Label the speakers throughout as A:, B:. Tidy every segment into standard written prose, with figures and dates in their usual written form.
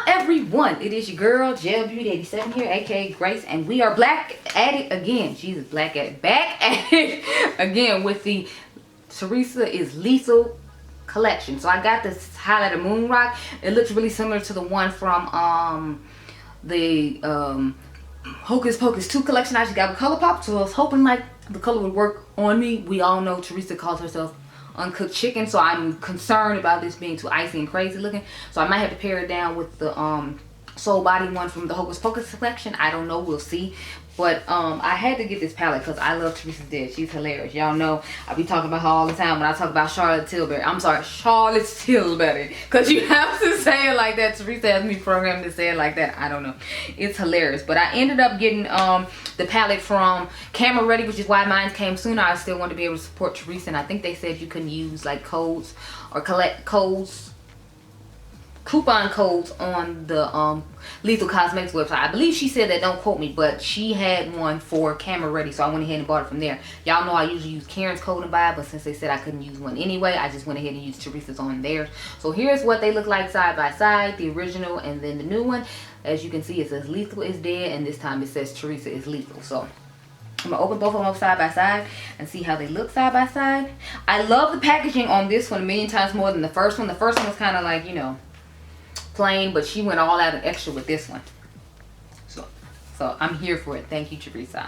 A: everyone? It is your girl, Gel Beauty 87 here, aka Grace, and we are back at it again. Jesus, back at it again with the Theresa is Lethal collection. So I got this highlighter Moon Rock. It looks really similar to the one from the Hocus Pocus 2 collection I just got with ColourPop. So I was hoping like the color would work on me. We all know Theresa calls herself uncooked chicken, so I'm concerned about this being too icy and crazy looking. So I might have to pair it down with the Soul Body one from the Hocus Pocus collection. I don't know, we'll see. But I had to get this palette because I love Theresa's Dead. She's hilarious. Y'all know I be talking about her all the time when I talk about Charlotte Tilbury. I'm sorry, Charlotte Tilbury, because you have to say it like that. Theresa has me programmed to say it like that. I don't know. It's hilarious. But I ended up getting the palette from Camera Ready, which is why mine came sooner. I still want to be able to support Theresa, and I think they said you can use like codes or collect codes, coupon codes on the Lethal Cosmetics website. I believe she said that, don't quote me, but she had one for Camera Ready, so I went ahead and bought it from there. Y'all know I usually use Karen's code and buy, but since they said I couldn't use one anyway, I just went ahead and used Theresa's on theirs. So here's what they look like side by side, the original and then the new one. As you can see, it says Lethal is Dead, and this time it says Theresa is Lethal. So I'm gonna open both of them up side by side and see how they look side by side. I love the packaging on this one a million times more than the first one. The first one was kind of like, you know, plain, but she went all out and extra with this one. So I'm here for it. Thank you, Theresa.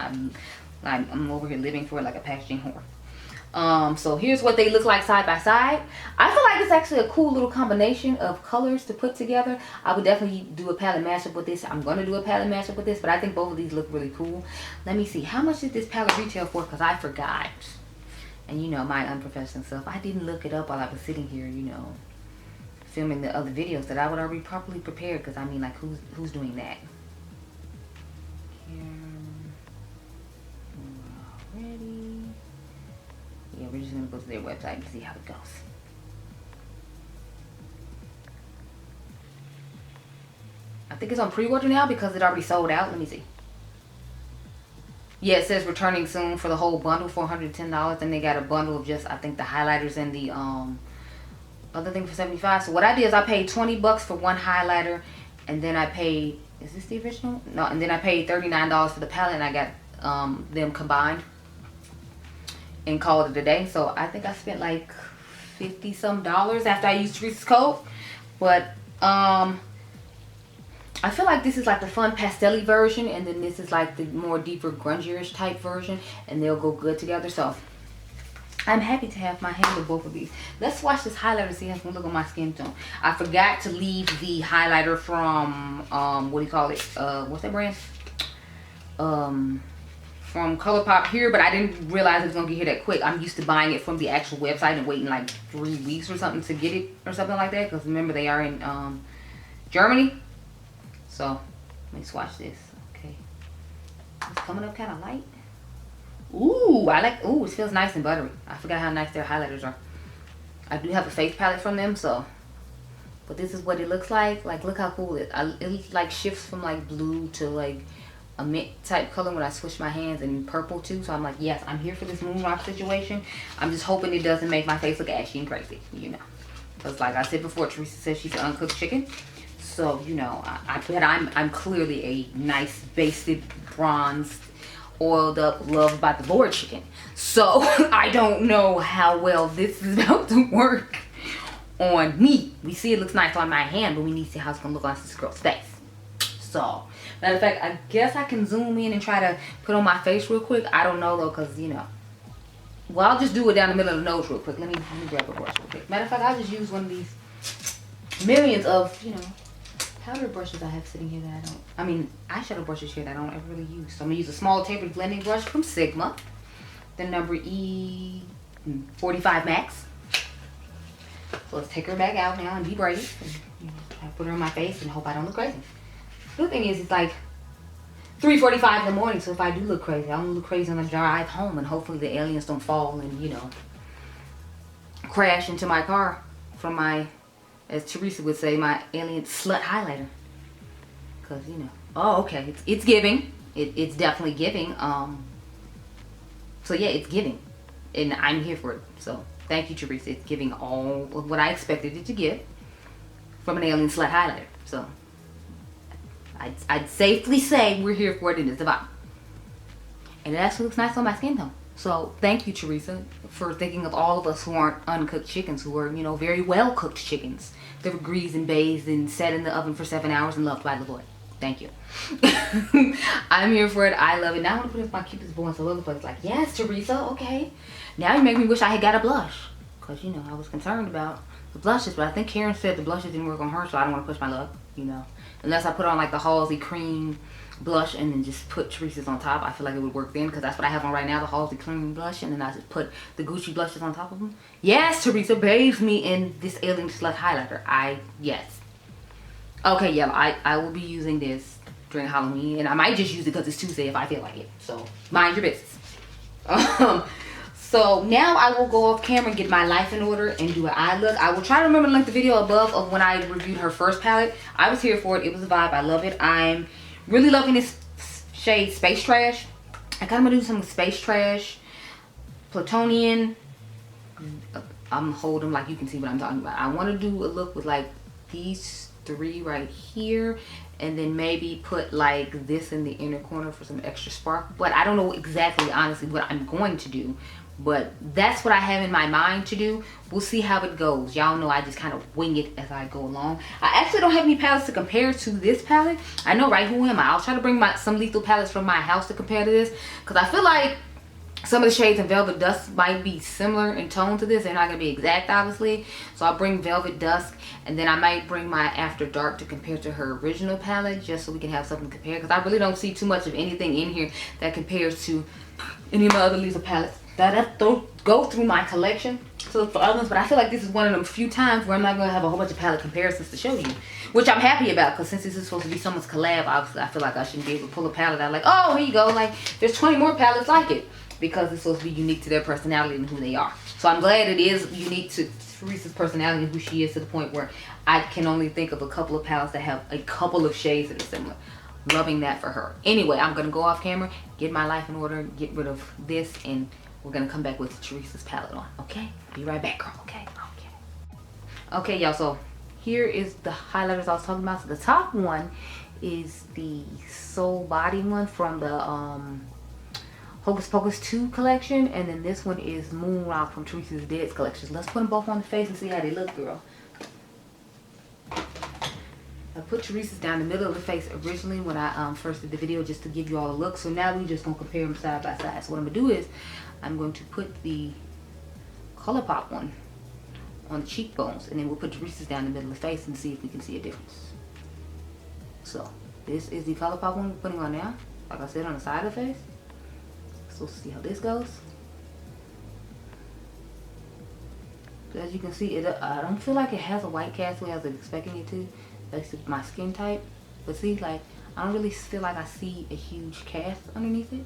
A: I'm over here living for it like a packaging whore. So here's what they look like side by side. I feel like it's actually a cool little combination of colors to put together. I would definitely do a palette mashup with this. I'm gonna do a palette mashup with this, but I think both of these look really cool. Let me see, how much did this palette retail for? Because I forgot. And you know, my unprofessional self, I didn't look it up while I was sitting here, you know, filming the other videos that I would already properly prepared, because I mean, like, who's doing that? Already. Yeah, we're just gonna go to their website and see how it goes. I think it's on pre-order now because it already sold out. Let me see. Yeah, it says returning soon for the whole bundle, $410. And they got a bundle of just, I think, the highlighters and the other thing for $75. So what I did is I paid 20 bucks for one highlighter, and then I paid, is this the original? No, and then I paid $39 for the palette, and I got them combined and called it a day. So I think I spent like $50 some after I used Theresa's code. But I feel like this is like the fun pastel-y version, and then this is like the more deeper grungier type version, and they'll go good together. So I'm happy to have my hand with both of these. Let's swatch this highlighter and see how it's gonna look on my skin tone. I forgot to leave the highlighter from what do you call it? What's that brand? From ColourPop here, but I didn't realize it was gonna get here that quick. I'm used to buying it from the actual website and waiting like 3 weeks or something to get it or something like that. Because remember, they are in Germany. So let me swatch this. Okay, it's coming up kind of light. Ooh, I like, ooh, it feels nice and buttery. I forgot how nice their highlighters are. I do have a face palette from them, so, but this is what it looks like. Like, look how cool it is. It like shifts from like blue to like a mint type color when I switch my hands, and purple too. So I'm like, yes, I'm here for this Moon Rock situation. I'm just hoping it doesn't make my face look ashy and crazy, you know. Because like I said before, Theresa says she's an uncooked chicken. So, you know, but I'm clearly a nice, basted, bronzed, oiled up, loved by the Lord chicken. So I don't know how well this is about to work on me. We see it looks nice on my hand, but we need to see how it's gonna look on this girl's face. So, matter of fact, I guess I can zoom in and try to put on my face real quick. I don't know though, because you know, well, I'll just do it down the middle of the nose real quick. Let me grab a brush real quick. Matter of fact, I'll just use one of these millions of, you know, powder brushes I have sitting here that I don't, I mean, eyeshadow brushes here that I don't ever really use. So I'm gonna use a small tapered blending brush from Sigma, the number E45 Max. So let's take her back out now and debraid it. And, you know, I put her on my face and hope I don't look crazy. The thing is, it's like 3:45 in the morning, so if I do look crazy, I don't look crazy on the drive home, and hopefully the aliens don't fall and, you know, crash into my car from my, as Theresa would say, my alien slut highlighter. Because, you know, oh, okay, it's giving. It's definitely giving. So yeah, it's giving. And I'm here for it. So thank you, Theresa. It's giving all of what I expected it to give from an alien slut highlighter. So I'd safely say we're here for it and it's the vibe. And it actually looks nice on my skin tone. So thank you, Theresa, for thinking of all of us who aren't uncooked chickens, who are, you know, very well cooked chickens. They were greased and bathed and set in the oven for 7 hours and loved by the Lord. Thank you. I'm here for it. I love it. Now I want to put my cutest voice all over the place. Like, yes, Theresa, okay. Now you make me wish I had got a blush. Because, you know, I was concerned about the blushes. But I think Karen said the blushes didn't work on her, so I don't want to push my luck, you know. Unless I put on, like, the Halsey cream blush and then just put Theresa's on top. I feel like it would work then, because that's what I have on right now, the Halsey cream blush. And then I just put the Gucci blushes on top of them. Yes, Theresa, bathes me in this Alien Slut highlighter. Yes. Okay, yeah, I will be using this during Halloween, and I might just use it because it's Tuesday if I feel like it. So, mind your business. So now I will go off camera and get my life in order and do an eye look. I will try to remember to link the video above of when I reviewed her first palette. I was here for it. It was a vibe. I love it. I'm really loving this shade Space Trash. I kind of want to do some Space Trash, Plutonian. I'm holding them like you can see what I'm talking about. I want to do a look with like these 3 right here, and then maybe put like this in the inner corner for some extra spark. But I don't know exactly, honestly, what I'm going to do, but that's what I have in my mind to do. We'll see how it goes. Y'all know I just kind of wing it as I go along. I actually don't have any palettes to compare to this palette. I know, right? Who am I? I'll try to bring some lethal palettes from my house to compare to this, because I feel like some of the shades in Velvet Dusk might be similar in tone to this. They're not going to be exact, obviously. So I'll bring Velvet Dusk, and then I might bring my After Dark to compare to her original palette, just so we can have something to compare. Because I really don't see too much of anything in here that compares to any of my other lethal palettes that go through my collection. So for others, but I feel like this is one of them few times where I'm not going to have a whole bunch of palette comparisons to show you. Which I'm happy about, because since this is supposed to be someone's collab, obviously I feel like I shouldn't be able to pull a palette out like, oh, here you go. Like, there's 20 more palettes like it. Because it's supposed to be unique to their personality and who they are. So I'm glad it is unique to Theresa's personality and who she is, to the point where I can only think of a couple of palettes that have a couple of shades that are similar. Loving that for her. Anyway, I'm going to go off camera, get my life in order, get rid of this, and we're going to come back with Theresa's palette on. Okay? Be right back, girl. Okay? Okay, y'all. So here is the highlighters I was talking about. So the top one is the Soul Body one from the Hocus Pocus 2 collection, and then this one is Moon Rock from Theresa's Dead's collection. Let's put them both on the face and see how they look, girl. I put Theresa's down the middle of the face originally when I first did the video, just to give you all a look. So now we just gonna compare them side by side. So what I'm gonna do is I'm going to put the ColourPop one on the cheekbones, and then we'll put Theresa's down the middle of the face and see if we can see a difference. So this is the ColourPop one we're putting on now, like I said, on the side of the face. So see how this goes. As you can see, I don't feel like it has a white cast the way I was expecting it to. That's my skin type. But see, like, I don't really feel like I see a huge cast underneath it,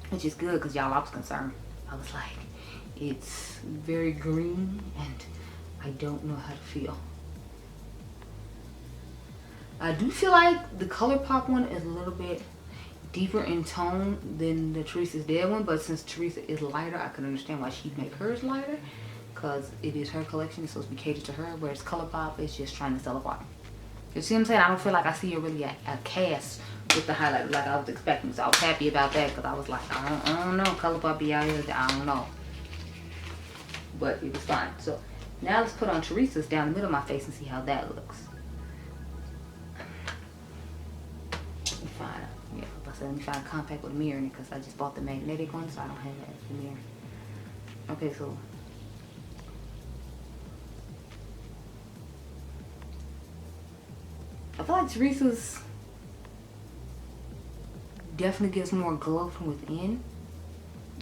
A: which is good, because y'all, I was concerned. I was like, it's very green and I don't know how to feel. I do feel like the ColourPop one is a little bit deeper in tone than the Theresa's Dead one, but since Theresa is lighter, I can understand why she'd make hers lighter, because it is her collection. It's supposed to be catered to her, whereas ColourPop is just trying to sell a vibe. You see what I'm saying? I don't feel like I see a really a cast with the highlighter like I was expecting, so I was happy about that, because I was like, I don't know, ColourPop be out here, I don't know, but it was fine. So now let's put on Theresa's down the middle of my face and see how that looks. Fine. Yeah, so let me find a compact with a mirror in it, because I just bought the magnetic one, so I don't have that in the mirror. Okay, so I feel like Theresa's definitely gives more glow from within,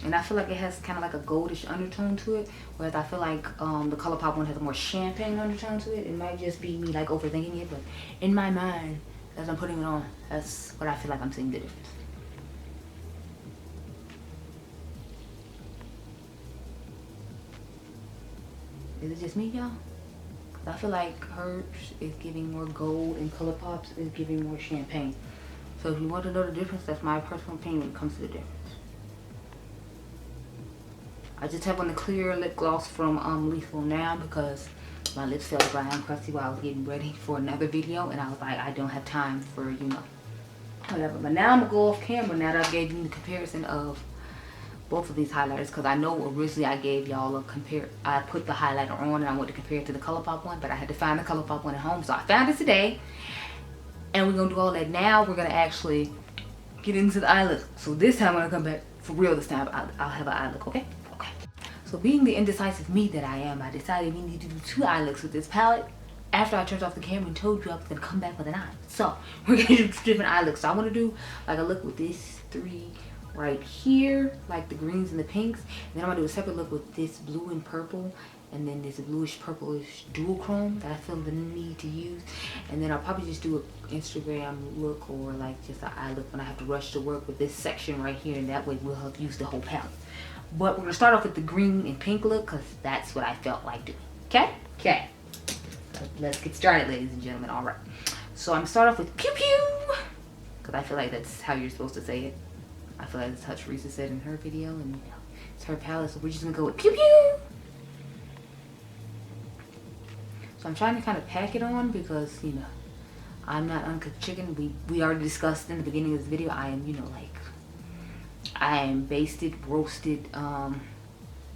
A: and I feel like it has kind of like a goldish undertone to it, whereas I feel like the ColourPop one has a more champagne undertone to it. It might just be me like overthinking it, but in my mind, as I'm putting it on, that's what I feel like I'm seeing the difference. Is it just me, y'all? Because I feel like hers is giving more gold and ColourPop's is giving more champagne. So if you want to know the difference, that's my personal opinion when it comes to the difference. I just have on the clear lip gloss from Lethal now, because My lips felt dry and crusty while I was getting ready for another video, and I was like, I don't have time for, you know, whatever. But now I'm gonna go off camera now that I gave you the comparison of both of these highlighters, because I know originally I gave y'all a compare. I put the highlighter on and I wanted to compare it to the ColourPop one, but I had to find the ColourPop one at home, so I found it today. And we're gonna do all that now. We're gonna actually get into the eye look. So this time when I come back for real, this time I'll have an eye look, okay? Okay. So being the indecisive me that I am, I decided we need to do 2 eye looks with this palette. After I turned off the camera and told you I was gonna come back with an eye. So we're gonna do 2 different eye looks. So I wanna do like a look with this 3 right here, like the greens and the pinks. And then I'm gonna do a separate look with this blue and purple, and then this bluish purplish dual chrome that I feel the need to use. And then I'll probably just do an Instagram look or like just an eye look when I have to rush to work with this section right here, and that way we'll have used the whole palette. But we're gonna start off with the green and pink look because that's what I felt like doing. Okay? Okay. Let's get started, ladies and gentlemen. All right. So I'm gonna start off with pew pew because I feel like that's how you're supposed to say it. I feel like that's how Theresa said in her video, and you know, it's her palette, so we're just gonna go with pew pew. So I'm trying to kind of pack it on because, you know, I'm not uncooked chicken. We already discussed in the beginning of this video, I am, you know, like, I am basted, roasted,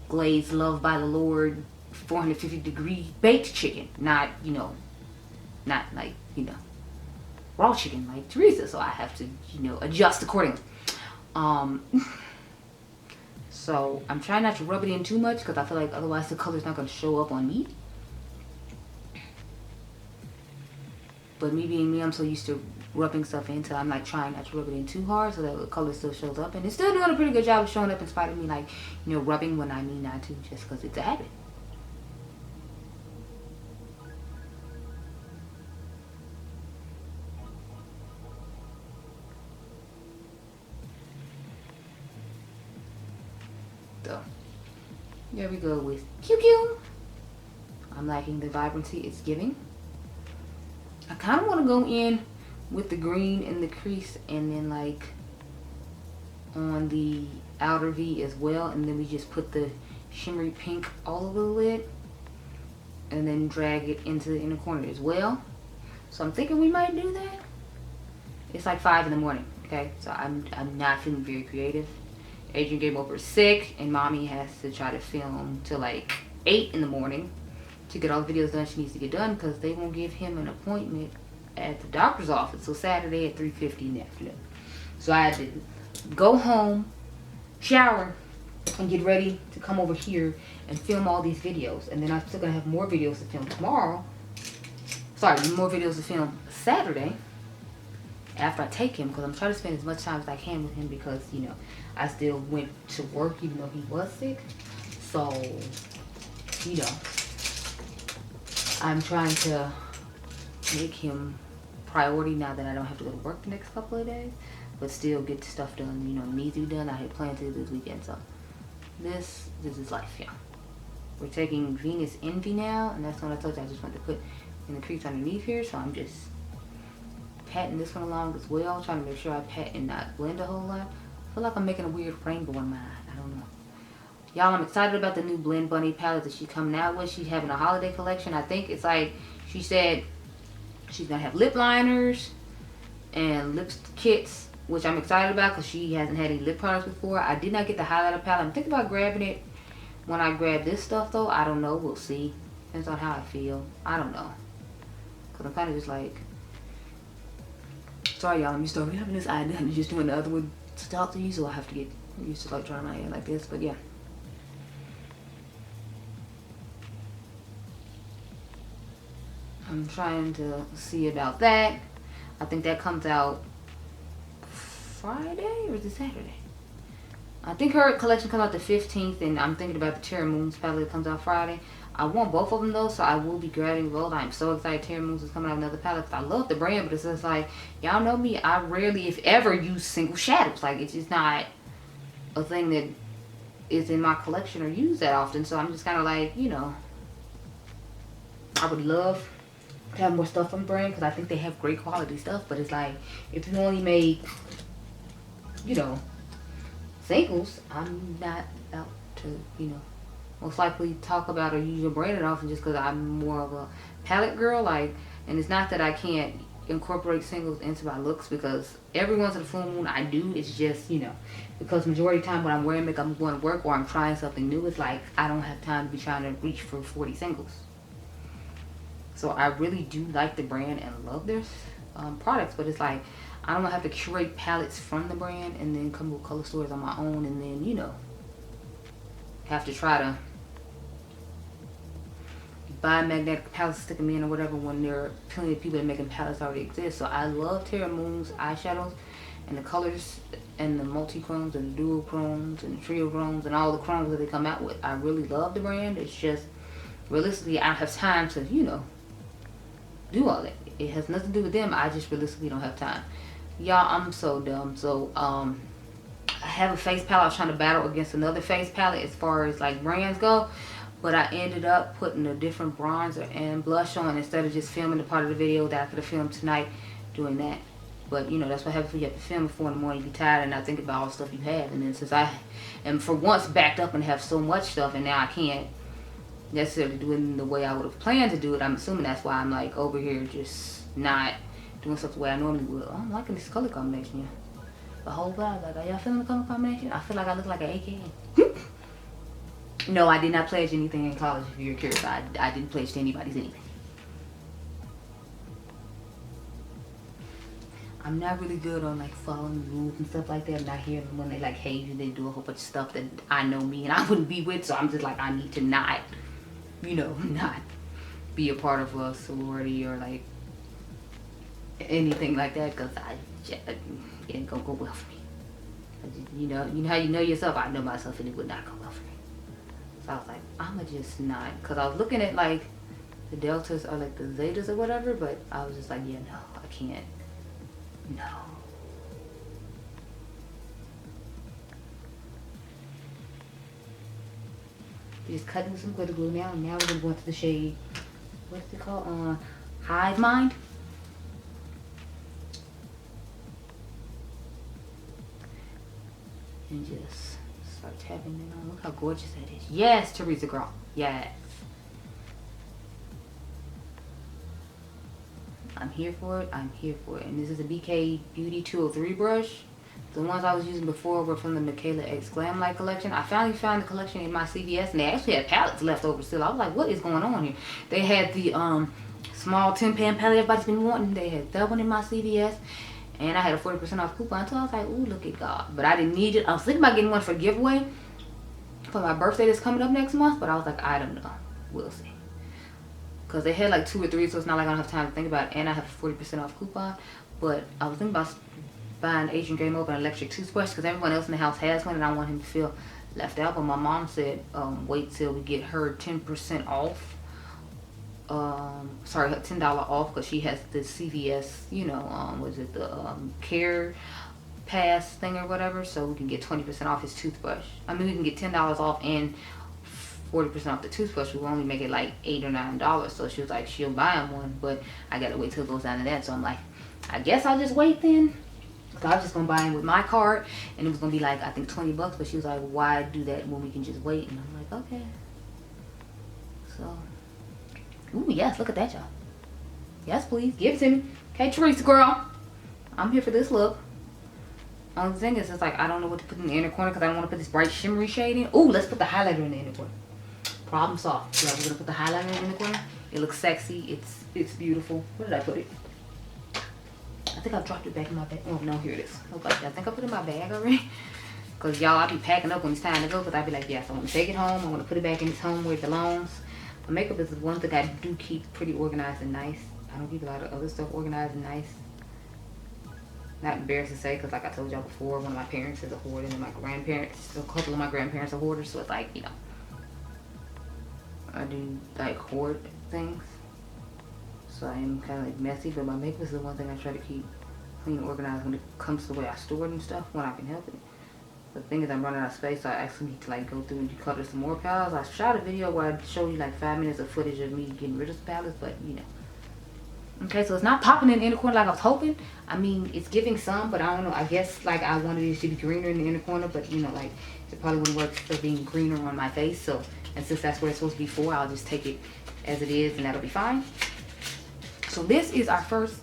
A: glazed, loved by the Lord, 450-degree baked chicken. Not, you know, not like, you know, raw chicken like Theresa. So I have to, you know, adjust accordingly. So I'm trying not to rub it in too much because I feel like otherwise the color's not going to show up on me. But me being me, I'm so used to rubbing stuff in, so I'm like trying not to rub it in too hard so that the color still shows up. And it's still doing a pretty good job of showing up in spite of me, like, you know, rubbing when I mean not to, just because it's a habit. So, there we go with pew pew. I'm liking the vibrancy it's giving. I kind of want to go in with the green in the crease and then like on the outer V as well, and then we just put the shimmery pink all over the lid and then drag it into the inner corner as well. So I'm thinking we might do that. It's like 5 in the morning, okay? So I'm not feeling very creative. Adriangameover is sick and mommy has to try to film till like 8 in the morning to get all the videos done she needs to get done because they won't give him an appointment at the doctor's office till Saturday at 3:50 in the afternoon. So I had to go home, shower, and get ready to come over here and film all these videos. And then I'm still gonna have more videos to film tomorrow. Sorry, more videos to film Saturday after I take him, because I'm trying to spend as much time as I can with him because, you know, I still went to work even though he was sick. So, you know, I'm trying to make him priority now that I don't have to go to work the next couple of days, but still get stuff done, you know, needs to be done. I had planned to do this weekend, so this is life, yeah. We're taking Venus Envy now, and that's what I told you I just wanted to put in the crease underneath here, so I'm just patting this one along as well, trying to make sure I pat and not blend a whole lot. I feel like I'm making a weird rainbow in my eye. I don't know. Y'all, I'm excited about the new Blend Bunny palette that she's coming out with. She's having a holiday collection. I think it's like, she said she's going to have lip liners and lip kits, which I'm excited about because she hasn't had any lip products before. I did not get the highlighter palette. I'm thinking about grabbing it when I grab this stuff, though. I don't know. We'll see. Depends on how I feel. I don't know. Because I'm kind of just like, sorry, y'all. I'm used to already having this eye done and just doing the other one to talk to you, so I have to get used to like drawing my hair like this. But yeah. I'm trying to see about that. I think that comes out Friday or is it Saturday? I think her collection comes out the 15th, and I'm thinking about the Terra Moons palette that comes out Friday. I want both of them though, so I will be grabbing both. I'm so excited Terra Moons is coming out with another palette. I love the brand, but it's just like, y'all know me, I rarely, if ever, use single shadows. Like, it's just not a thing that is in my collection or used that often. So I'm just kind of like, you know, I would love to have more stuff from the brand because I think they have great quality stuff, but it's like, if you only make, you know, singles, I'm not out to, you know, most likely talk about or use your brand often, just because I'm more of a palette girl. Like, and it's not that I can't incorporate singles into my looks, because every once in a full moon I do. It's just, you know, because majority of the time when I'm wearing makeup, I'm going to work or I'm trying something new, it's like I don't have time to be trying to reach for 40 singles. So I really do like the brand and love their products, but it's like I don't have to curate palettes from the brand and then come to color stores on my own and then, you know, have to try to buy magnetic palettes, stick them in or whatever, when there are plenty of people that making palettes already exist. So I love Terra Moon's eyeshadows and the colors and the multi-chromes and the dual chromes and the trio chromes and all the chromes that they come out with. I really love the brand. It's just, realistically, I don't have time to, you know, do all that. It has nothing to do with them. I just realistically don't have time. Y'all, I'm so dumb. So, I have a face palette. I was trying to battle against another face palette as far as like brands go. But I ended up putting a different bronzer and blush on instead of just filming the part of the video that I could have filmed tonight doing that. But, you know, that's what happens when you have to film at 4 in the morning. You be tired and not think about all the stuff you have. And then since I am for once backed up and have so much stuff, and now I can't necessarily do it in the way I would have planned to do it, I'm assuming that's why I'm like over here just not doing stuff the way I normally would. Oh, I'm liking this color combination here. The whole vibe. Like, are y'all feeling the color combination? I feel like I look like an AKA. No, I did not pledge anything in college, if you're curious. I didn't pledge to anybody's anything. I'm not really good on like following rules and stuff like that. I'm not here when they like hate you, they do a whole bunch of stuff that I know me and I wouldn't be with. So I'm just like, I need to not, you know, not be a part of a sorority or like anything like that, because it ain't gonna go well for me. You know how you know yourself. I know myself, and it would not go well for me. So I was like, I'ma just not, because I was looking at like the deltas or like the zetas or whatever, but I was just like, yeah, no, I can't. No. Just cutting with some glitter glue now. Now we're gonna go into the shade, what's it called? Hive Mind. And just start tapping it on. Look how gorgeous that is. Yes, Theresa girl. Yes. I'm here for it. I'm here for it. And this is a BK Beauty 203 brush. The ones I was using before were from the Michaela X Glam Light collection. I finally found the collection in my CVS, and they actually had palettes left over still. I was like, what is going on here? They had the small 10-pan palette everybody's been wanting. They had that one in my CVS. And I had a 40% off coupon. So I was like, ooh, look at God. But I didn't need it. I was thinking about getting one for giveaway for my birthday that's coming up next month. But I was like, I don't know. We'll see. Because they had like 2 or 3, so it's not like I don't have time to think about it. And I have a 40% off coupon. But I was thinking about buying Adriangameover an electric toothbrush, because everyone else in the house has one and I want him to feel left out. But my mom said wait till we get her 10% off. Sorry, $10 off, because she has the CVS, you know, was it the Care Pass thing or whatever, so we can get 20% off his toothbrush. I mean, we can get $10 off and 40% off the toothbrush. We will only make it like $8 or $9. So she was like, she'll buy him one, but I gotta wait till it goes down to that. So I'm like, I guess I'll just wait then. So I was just gonna buy him with my card, and it was gonna be like, I think $20. But she was like, why do that when we can just wait? And I'm like, okay. So, ooh, yes, look at that, y'all. Yes, please, give it to me. Okay, Theresa girl, I'm here for this look. Only thing is, it's like, I don't know what to put in the inner corner, because I don't want to put this bright shimmery shade in. Ooh, let's put the highlighter in the inner corner. Problem solved. Yeah, we're gonna put the highlighter in the inner corner. It looks sexy. It's beautiful. Where did I put it? I think I dropped it back in my bag. Oh no, here it is. Okay, I think I put it in my bag already. Cause y'all, I be packing up when it's time to go. Cause I be like, yes, I want to take it home. I want to put it back in its home where it belongs. My makeup is one thing I do keep pretty organized and nice. I don't keep a lot of other stuff organized and nice. Not embarrassed to say, because like I told y'all before, one of my parents is a hoarder, and my grandparents, a couple of my grandparents are hoarders. So it's like, you know, I do like hoard things. So I am kind of like messy, but my makeup is the one thing I try to keep clean and organized when it comes to the way I store it and stuff, when I can help it. The thing is, I'm running out of space, so I actually need to like go through and declutter some more palettes. I shot a video where I showed you like 5 minutes of footage of me getting rid of the palettes, but you know. Okay, so it's not popping in the inner corner like I was hoping. I mean, it's giving some, but I don't know. I guess like I wanted it to be greener in the inner corner, but you know, like it probably wouldn't work for being greener on my face. So And since that's where it's supposed to be for, I'll just take it as it is and that'll be fine. So this is our first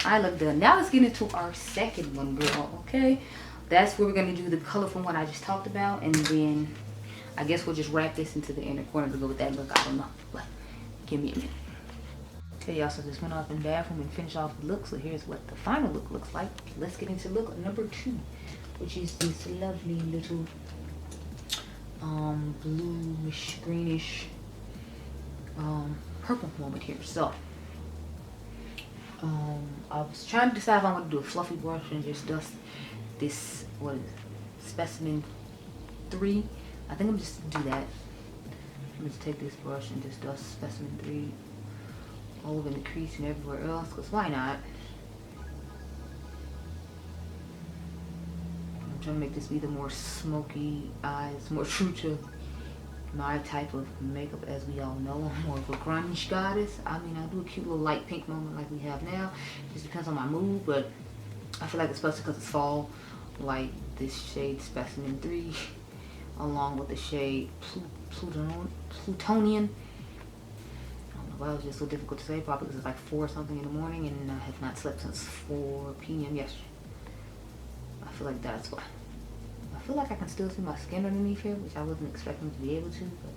A: eye look done. Now let's get into our second one, girl, okay? That's where we're going to do the color from what I just talked about. And then I guess we'll just wrap this into the inner corner to go with that look. I don't know, but give me a minute. Okay, y'all, so just went off in the bathroom and finished off the look. So here's what the final look looks like. Let's get into look number 2, which is this lovely little bluish, greenish, purple moment here. So I was trying to decide if I want to do a fluffy brush and just dust this, what is it, Specimen 3. I think I'm just do that. I'm just take this brush and just dust Specimen 3 all over the crease and everywhere else, because why not? I'm trying to make this be the more smoky eyes, more true to my type of makeup. As we all know, I'm more of a grunge goddess. I mean, I do a cute little light pink moment like we have now. It just depends on my mood, but I feel like especially because it's fall, like this shade Specimen 3 along with the shade Plutonian. Well, it's just so difficult to say, probably because it's like 4 something in the morning and I have not slept since 4 p.m. yesterday. I feel like that's why. I feel like I can still see my skin underneath here, which I wasn't expecting to be able to, but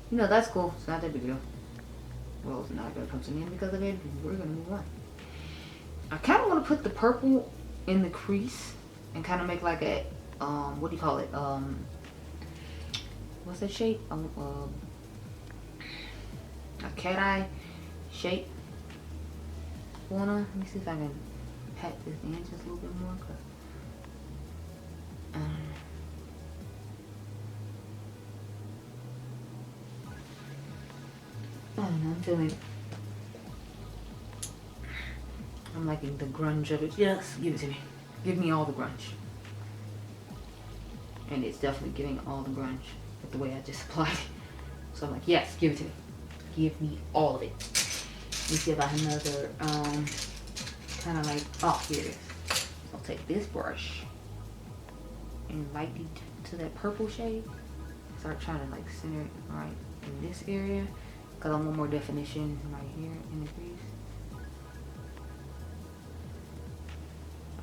A: you know, that's cool. It's not that big a deal. Well, it's not gonna come to me because of it. We're gonna move on. I kind of want to put the purple in the crease and kind of make like a, what do you call it? What's that shape? A cat eye shape going on. Let me see if I can pat this in just a little bit more. I don't know, I'm feeling, I'm liking the grunge of it. Yes, give it to me. Give me all the grunge. And it's definitely giving all the grunge with the way I just applied it. So I'm like, yes, give it to me. Give me all of it. Let me see if I have another, kind of like, oh, here it is. I'll take this brush and lightly to that purple shade. Start trying to like center it right in this area, because I want more definition right here in the crease.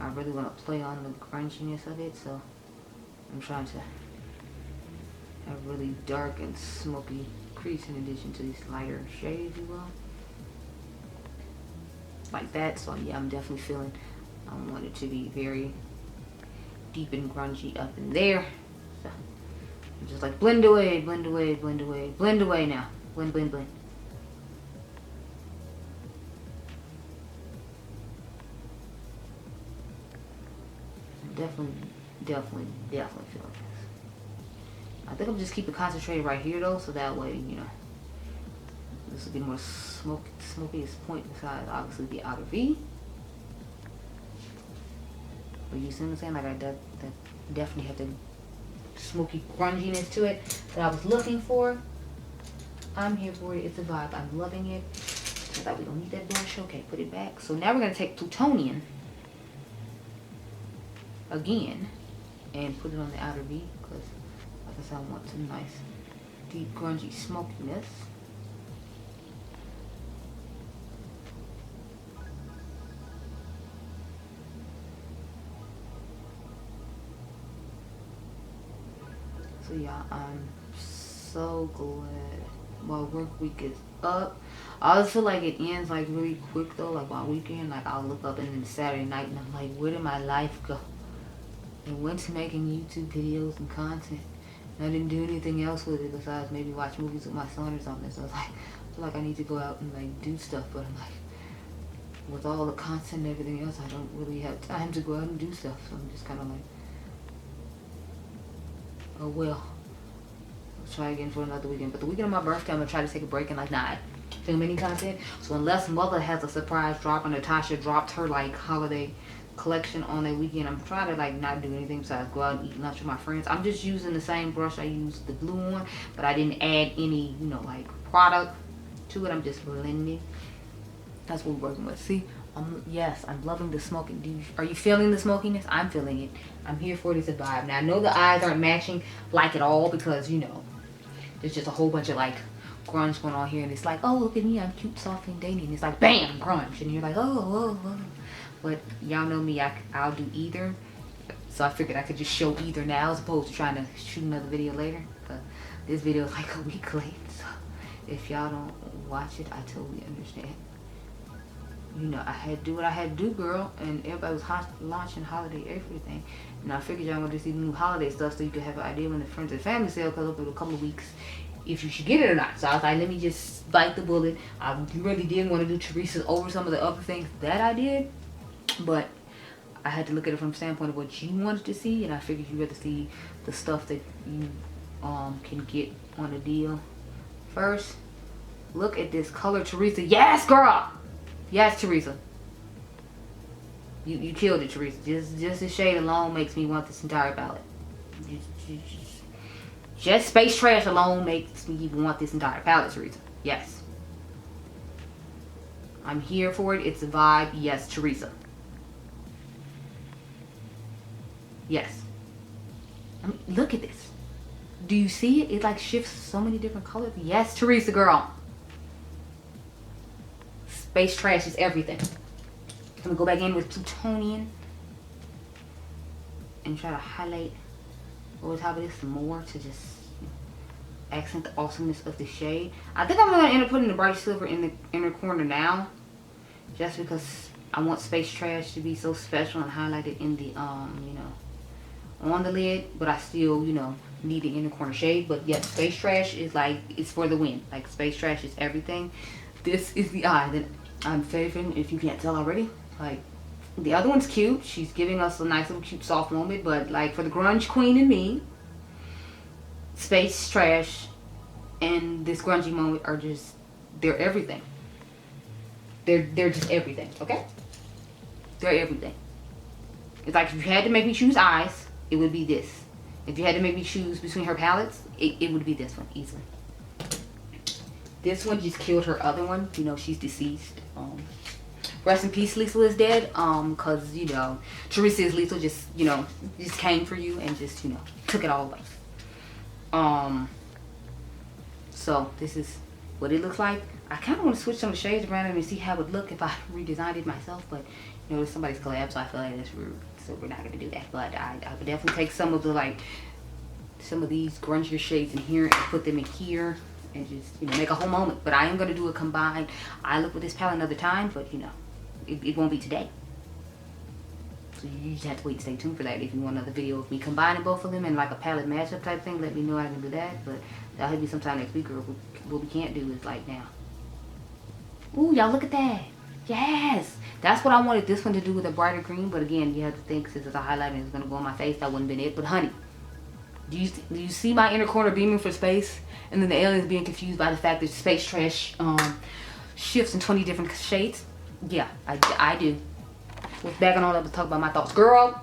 A: I really want to play on the grunginess of it, so I'm trying to have really dark and smoky crease in addition to these lighter shades, if you will. Like that. So yeah, I'm definitely feeling I want it to be very deep and grungy up in there. So I'm just like blend away, blend away, blend away, blend away now. Blend, blend, blend. Definitely feeling this. I think I'm just keeping concentrated right here though, so that way, you know, this will be more smokiest point besides obviously the outer V. But you see what I'm saying? Like I definitely have the smoky grunginess to it that I was looking for. I'm here for it. It's a vibe. I'm loving it. I thought we don't need that brush. Okay, put it back. So now we're gonna take Plutonian again and put it on the outer V, because like I said, I want some nice deep grungy smokiness. So yeah, I'm so glad my work week is up. I always feel like it ends like really quick though, like my weekend, like I'll look up and then Saturday night and I'm like, where did my life go? And went to making YouTube videos and content. And I didn't do anything else with it besides maybe watch movies with my son or something. So I was like, I feel like I need to go out and like do stuff, but I'm like, with all the content and everything else, I don't really have time to go out and do stuff. So I'm just kind of like, oh well, let's try again for another weekend. But the weekend of my birthday, I'm gonna try to take a break and like not film any content. So unless Mother has a surprise drop and Natasha dropped her like holiday collection on a weekend, I'm trying to like not do anything besides go out and eat lunch with my friends. I'm just using the same brush I used the blue on, but I didn't add any, you know, like product to it. I'm just blending. That's what we're working with. See, yes, I'm loving the smoking. Are you feeling the smokiness? I'm feeling it. I'm here for it. It's a vibe. Now I know the eyes aren't matching like at all because, you know, There's just a whole bunch of like grunge going on here, and it's like, oh, look at me, I'm cute, soft, and dainty, and it's like, bam, grunge, and you're like, oh. But y'all know me, I'll do either. So I figured I could just show either now as opposed to trying to shoot another video later. But this video is like a week late, so if y'all don't watch it, I totally understand. You know, I had to do what I had to do, girl, and everybody was launching holiday everything. And I figured y'all wanted to see the new holiday stuff so you could have an idea when the friends and family sale comes up in a couple of weeks if you should get it or not. So I was like, let me just bite the bullet. I really did want to do Theresa's over some of the other things that I did, but I had to look at it from the standpoint of what you wanted to see, and I figured you'd rather see the stuff that you can get on a deal. First, look at this color, Theresa. Yes, girl! Yes, Theresa. You killed it, Theresa. Just the shade alone makes me want this entire palette. Just Space Trash alone makes me even want this entire palette, Theresa. Yes. I'm here for it. It's a vibe. Yes, Theresa. Yes. I mean, look at this. Do you see it? It like shifts so many different colors. Yes, Theresa, girl. Space Trash is everything. I'm gonna go back in with Plutonian and try to highlight over top of this some more to just accent the awesomeness of the shade. I think I'm gonna end up putting the bright silver in the inner corner now, just because I want Space Trash to be so special and highlighted in the you know, on the lid, but I still, you know, need the inner corner shade. But yeah, Space Trash is like, it's for the win. Like, Space Trash is everything. This is the eye that I'm favoring, if you can't tell already. Like, the other one's cute. She's giving us a nice little cute soft moment, but like for the grunge queen in me, Space Trash and this grungy moment are just, they're everything. They're just everything, okay? They're everything. It's like if you had to make me choose eyes, it would be this. If you had to make me choose between her palettes, it would be this one, easily. This one just killed her other one. You know, she's deceased. Rest in peace, Lisa is dead. Cause you know, Theresa is lethal. Just, you know, just came for you and just, you know, took it all away. So this is what it looks like. I kind of want to switch some of the shades around and see how it would look if I redesigned it myself, but you know, it's somebody's collab, so I feel like that's rude. So we're not gonna do that. But I would definitely take some of the, like, some of these grungier shades in here and put them in here and just, you know, make a whole moment. But I am gonna do a combined eye look with this palette another time, but you know, it won't be today. So you just have to wait and stay tuned for that. If you want another video of me combining both of them in like a palette mashup type thing, let me know. I can do that. But that'll be sometime next week, or what we can't do is like now. Ooh, y'all look at that. Yes, that's what I wanted this one to do with a brighter green. But again, you have to think, since it's a highlighter and it's gonna go on my face, that wouldn't have been it. But honey, do you see my inner corner beaming for space, and then the aliens being confused by the fact that Space Trash shifts in 20 different shades? Yeah, I do. Let's back on up to talk about my thoughts, girl.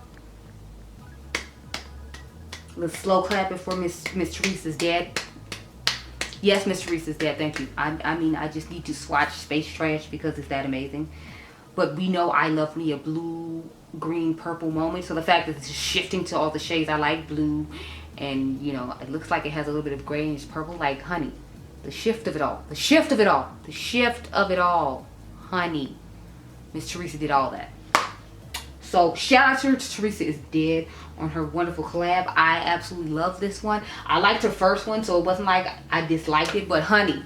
A: Let's slow clap it for Miss Theresa's dead. Yes, Miss Theresa's dead. Thank you. I mean, I just need to swatch Space Trash because it's that amazing. But we know I love me a blue, green, purple moment. So the fact that it's shifting to all the shades I like, blue, and you know, it looks like it has a little bit of grayish purple. Like, honey, the shift of it all, the shift of it all, the shift of it all, honey. Miss Theresa did all that. So shout out to Theresa is dead on her wonderful collab. I absolutely love this one. I liked her first one, so it wasn't like I disliked it. But honey,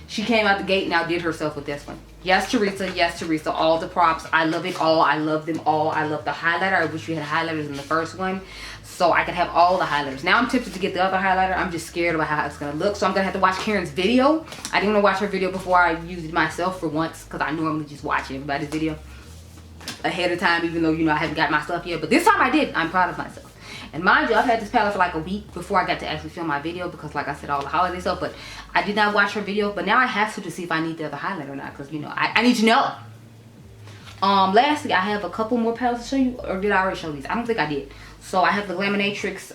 A: she came out the gate and outdid herself with this one. Yes, Theresa. Yes, Theresa. All the props. I love it all. I love them all. I love the highlighter. I wish we had highlighters in the first one, so I could have all the highlighters. Now I'm tempted to get the other highlighter. I'm just scared about how it's going to look. So I'm going to have to watch Karen's video. I didn't want to watch her video before I used it myself for once, because I normally just watch everybody's video ahead of time, even though, you know, I haven't got my stuff yet. But this time I did. I'm proud of myself. And mind you, I've had this palette for like a week before I got to actually film my video, because like I said, all the holiday stuff. But I did not watch her video. But now I have to see if I need the other highlighter or not, because, you know, I need to know. Lastly, I have a couple more palettes to show you. Or did I already show these? I don't think I did. So I have the Glaminatrix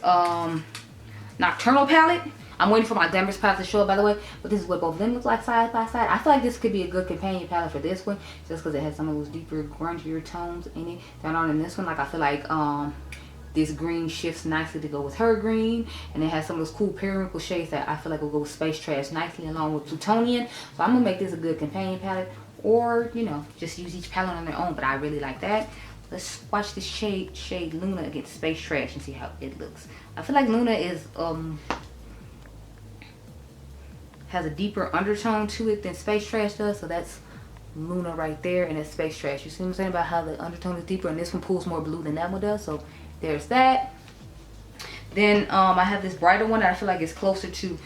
A: Nocturnal Palette. I'm waiting for my Glamorous palette to show up, by the way. But this is what both of them look like side by side. I feel like this could be a good companion palette for this one, just because it has some of those deeper, grungier tones in it that aren't in this one. Like, I feel like This green shifts nicely to go with her green, and it has some of those cool periwinkle shades that I feel like will go with Space Trash nicely along with Plutonian. So I'm gonna make this a good companion palette, or you know, just use each palette on their own, but I really like that. Let's watch this shade Luna against Space Trash and see how it looks. I feel like Luna is has a deeper undertone to it than Space Trash does, so that's Luna right there, and it's Space Trash. You see what I'm saying about how the undertone is deeper, and this one pulls more blue than that one does, so there's that. Then I have this brighter one that I feel like is closer to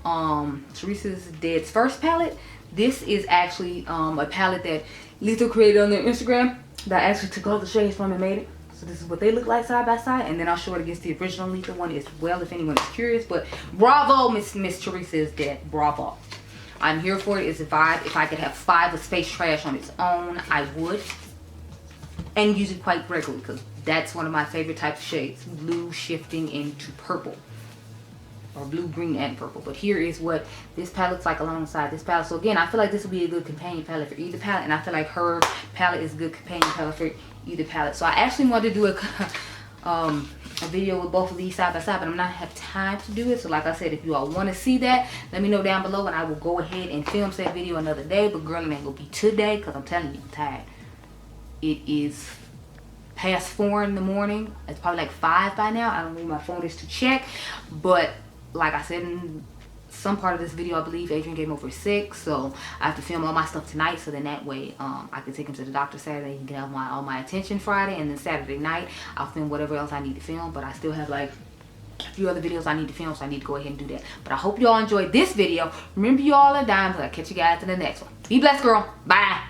A: Theresa's Dead's first palette. This is actually a palette that Lethal created on their Instagram that I actually took all the shades from and made it. So this is what they look like side by side, and then I'll show it against the original Lethal one as well if anyone is curious. But bravo, Miss Theresa is Dead. Bravo. I'm here for it. It's a vibe. If I could have 5 of Space Trash on its own, I would. And use it quite regularly, because that's one of my favorite types of shades. Blue shifting into purple. Or blue, green, and purple. But here is what this palette looks like alongside this palette. So again, I feel like this would be a good companion palette for either palette. And I feel like her palette is a good companion palette for either palette. So I actually wanted to do a video with both of these side by side, but I'm not have time to do it. So like I said, if you all want to see that, let me know down below, and I will go ahead and film that video another day. But girl, it ain't gonna be today, because I'm telling you, I'm tired. It is past 4 in the morning. It's probably like 5 by now. I don't know where my phone is to check, but like I said in some part of this video, I believe Adriangameover is sick, so I have to film all my stuff tonight, so then that way I can take him to the doctor Saturday and get all my attention Friday, and then Saturday night I'll film whatever else I need to film. But I still have like a few other videos I need to film, so I need to go ahead and do that. But I hope you all enjoyed this video. Remember, you all are diamonds. I'll catch you guys in the next one. Be blessed, girl. Bye.